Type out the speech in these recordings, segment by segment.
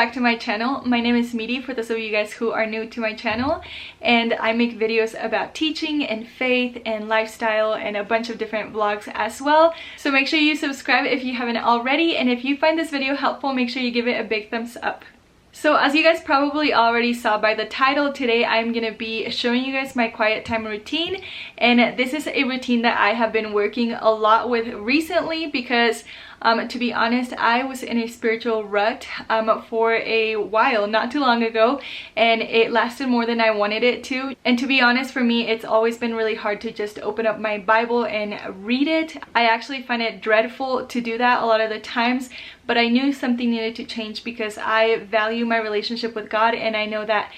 back to my channel. My name is Midi for those of you guys who are new to my channel, and I make videos about teaching and faith and lifestyle and a bunch of different vlogs as well. So make sure you subscribe if you haven't already, and if you find this video helpful, make sure you give it a big thumbs up. So as you guys probably already saw by the title, today I'm gonna be showing you guys my quiet time routine, and this is a routine that I have been working a lot with recently because to be honest, I was in a spiritual rut for a while, not too long ago, and it lasted more than I wanted it to. And to be honest, for me, it's always been really hard to just open up my Bible and read it. I actually find it dreadful to do that a lot of the times, but I knew something needed to change because I value my relationship with God, and I know that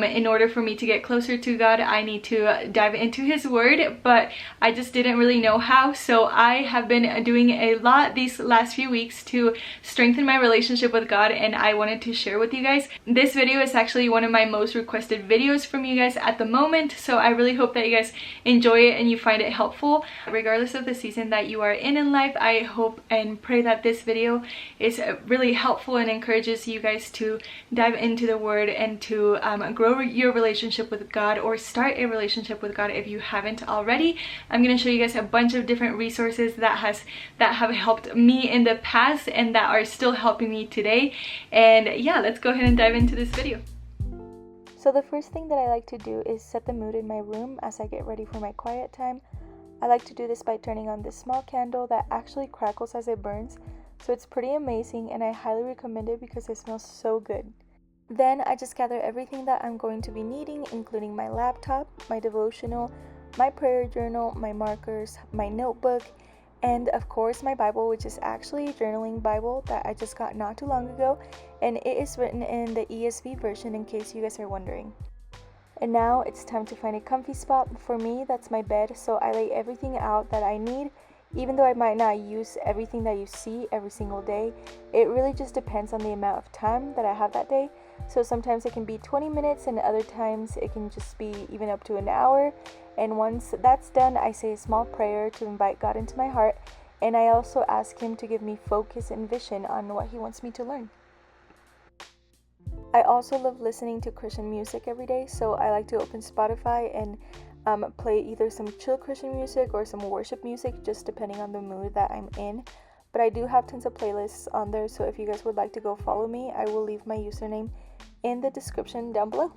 in order for me to get closer to God, I need to dive into His Word, but I just didn't really know how. So I have been doing a lot these last few weeks to strengthen my relationship with God, and I wanted to share with you guys. This video is actually one of my most requested videos from you guys at the moment, so I really hope that you guys enjoy it and you find it helpful. Regardless of the season that you are in life, I hope and pray that this video is really helpful and encourages you guys to dive into the Word and to grow your relationship with God, or start a relationship with God if you haven't already. I'm going to show you guys a bunch of different resources that have helped me in the past and that are still helping me today. And yeah, let's go ahead and dive into this video. So the first thing that I like to do is set the mood in my room as I get ready for my quiet time. I like to do this by turning on this small candle that actually crackles as it burns. So it's pretty amazing, and I highly recommend it because it smells so good. Then I just gather everything that I'm going to be needing, including my laptop, my devotional, my prayer journal, my markers, my notebook, and of course my Bible, which is actually a journaling Bible that I just got not too long ago, and it is written in the ESV version in case you guys are wondering. And now it's time to find a comfy spot. For me, that's my bed, so I lay everything out that I need. Even though I might not use everything that you see every single day, it really just depends on the amount of time that I have that day. So sometimes it can be 20 minutes and other times it can just be even up to an hour. And once that's done, I say a small prayer to invite God into my heart, and I also ask Him to give me focus and vision on what He wants me to learn. I also love listening to Christian music every day, so I like to open Spotify and play either some chill Christian music or some worship music, just depending on the mood that I'm in. But I do have tons of playlists on there, so if you guys would like to go follow me, I will leave my username in the description down below.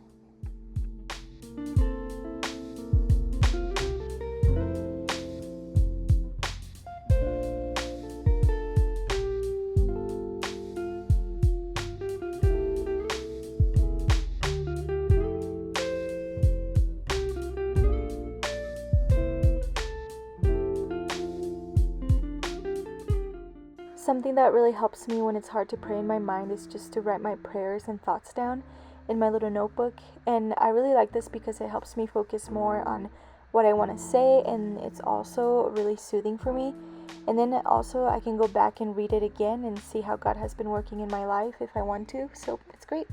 Something that really helps me when it's hard to pray in my mind is just to write my prayers and thoughts down in my little notebook. And I really like this because it helps me focus more on what I want to say, and it's also really soothing for me. And then also I can go back and read it again and see how God has been working in my life if I want to, so it's great.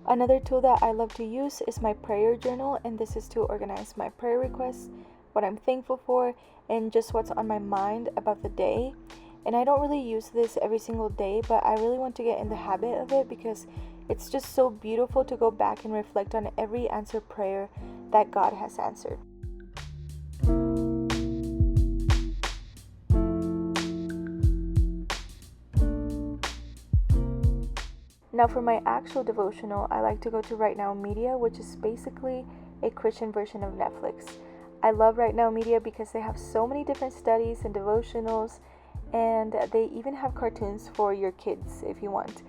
Another tool that I love to use is my prayer journal, and this is to organize my prayer requests, what I'm thankful for, and just what's on my mind about the day. And I don't really use this every single day, but I really want to get in the habit of it because it's just so beautiful to go back and reflect on every answered prayer that God has answered. Now for my actual devotional, I like to go to Right Now Media, which is basically a Christian version of Netflix. I love Right Now Media because they have so many different studies and devotionals, and they even have cartoons for your kids if you want.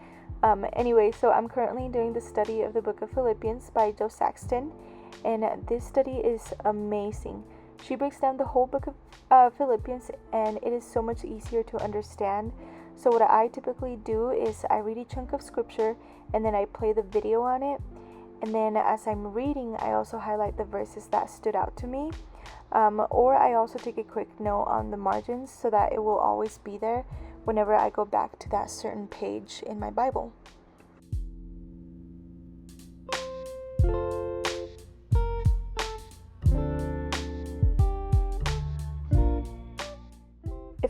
Anyway, so I'm currently doing the study of the book of Philippians by Saxton, and this study is amazing. She breaks down the whole book of Philippians, and it is so much easier to understand. So what I typically do is I read a chunk of scripture and then I play the video on it. And then as I'm reading, I also highlight the verses that stood out to me. Or I also take a quick note on the margins so that it will always be there whenever I go back to that certain page in my Bible.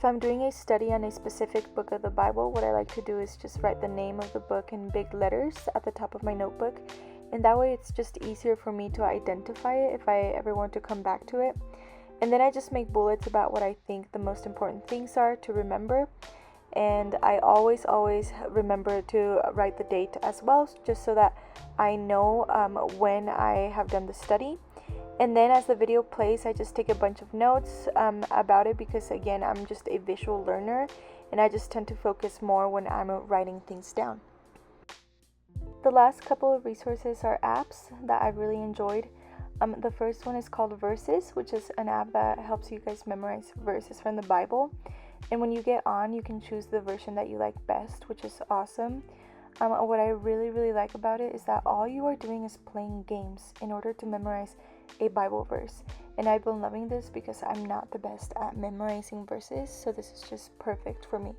If I'm doing a study on a specific book of the Bible, what I like to do is just write the name of the book in big letters at the top of my notebook, and that way it's just easier for me to identify it if I ever want to come back to it. And then I just make bullets about what I think the most important things are to remember, and I always remember to write the date as well, just so that I know when I have done the study. And then as the video plays, I just take a bunch of notes about it, because again, I'm just a visual learner and I just tend to focus more when I'm writing things down. The last couple of resources are apps that I've really enjoyed. The first one is called Verses, which is an app that helps you guys memorize verses from the Bible. And when you get on, you can choose the version that you like best, which is awesome. What I really like about it is that all you are doing is playing games in order to memorize a Bible verse. And I've been loving this because I'm not the best at memorizing verses, so this is just perfect for me.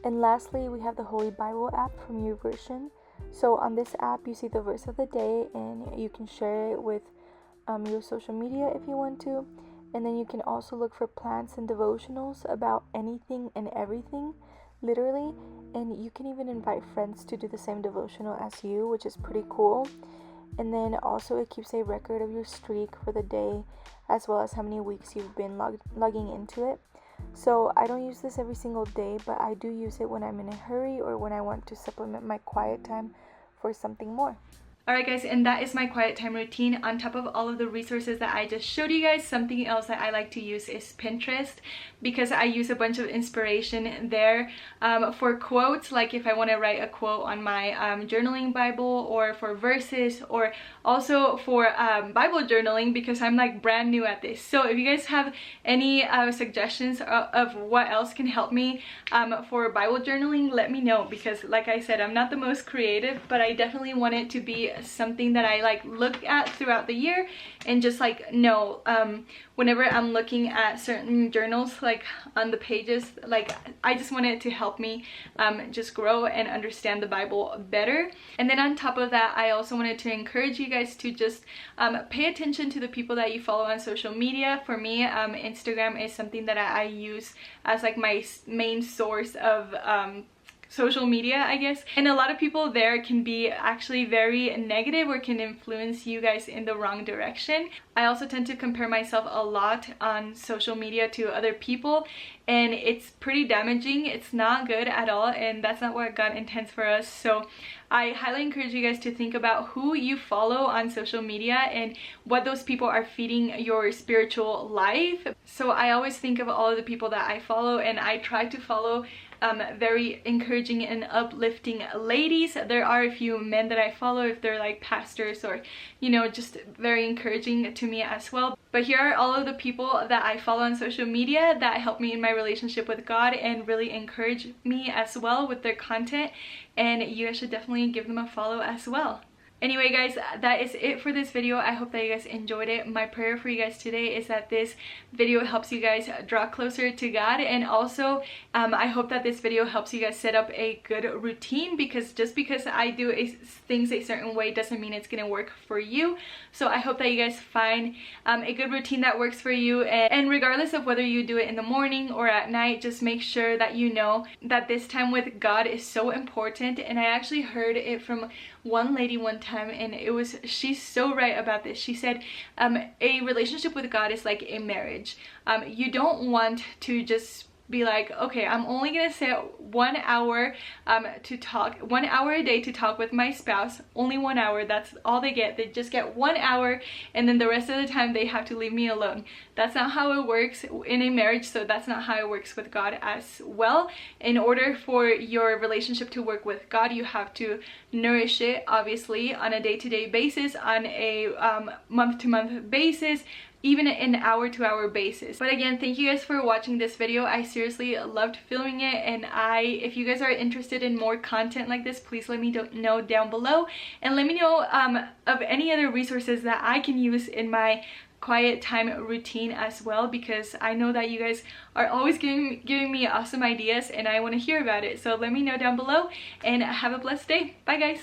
And lastly, we have the Holy Bible app from YouVersion. So on this app, you see the verse of the day, and you can share it with your social media if you want to. And then you can also look for plans and devotionals about anything and everything, literally. And you can even invite friends to do the same devotional as you, which is pretty cool. And then also it keeps a record of your streak for the day, as well as how many weeks you've been logging into it. So I don't use this every single day, but I do use it when I'm in a hurry or when I want to supplement my quiet time for something more. Alright guys, and that is my quiet time routine. On top of all of the resources that I just showed you guys, something else that I like to use is Pinterest, because I use a bunch of inspiration there for quotes, like if I want to write a quote on my journaling Bible, or for verses, or also for Bible journaling, because I'm like brand new at this. So if you guys have any suggestions of what else can help me for Bible journaling, let me know, because like I said, I'm not the most creative, but I definitely want it to be something that I like look at throughout the year, and just like know whenever I'm looking at certain journals, like on the pages, like I just want it to help me just grow and understand the Bible better. And then on top of that, I also wanted to encourage you guys to just pay attention to the people that you follow on social media. For me, Instagram is something that I use as like my main source of social media, I guess. And a lot of people there can be actually very negative, or can influence you guys in the wrong direction. I also tend to compare myself a lot on social media to other people, and it's pretty damaging. It's not good at all, and that's not what God intends for us. So I highly encourage you guys to think about who you follow on social media and what those people are feeding your spiritual life. So I always think of all of the people that I follow, and I try to follow very encouraging and uplifting ladies. There are a few men that I follow if they're like pastors, or you know, just very encouraging to me as well. But here are all of the people that I follow on social media that help me in my relationship with God and really encourage me as well with their content, and you guys should definitely give them a follow as well. Anyway guys, that is it for this video. I hope that you guys enjoyed it. My prayer for you guys today is that this video helps you guys draw closer to God, and also I hope that this video helps you guys set up a good routine, because just because I do things a certain way doesn't mean it's gonna work for you. So I hope that you guys find a good routine that works for you, and regardless of whether you do it in the morning or at night, just make sure that you know that this time with God is so important. And I actually heard it from one lady one time, and she's so right about this. She said a relationship with God is like a marriage. You don't want to just be like, okay, I'm only gonna set 1 hour to talk, 1 hour a day to talk with my spouse. Only 1 hour, that's all they get. They just get 1 hour, and then the rest of the time they have to leave me alone. That's not how it works in a marriage, so that's not how it works with God as well. In order for your relationship to work with God, you have to nourish it, obviously, on a day-to-day basis, on a month-to-month basis, even an hour-to-hour basis. But again, thank you guys for watching this video. I seriously loved filming it, and if you guys are interested in more content like this, please let me know down below, and let me know of any other resources that I can use in my quiet time routine as well, because I know that you guys are always giving me awesome ideas, and I want to hear about it. So let me know down below, and have a blessed day. Bye guys.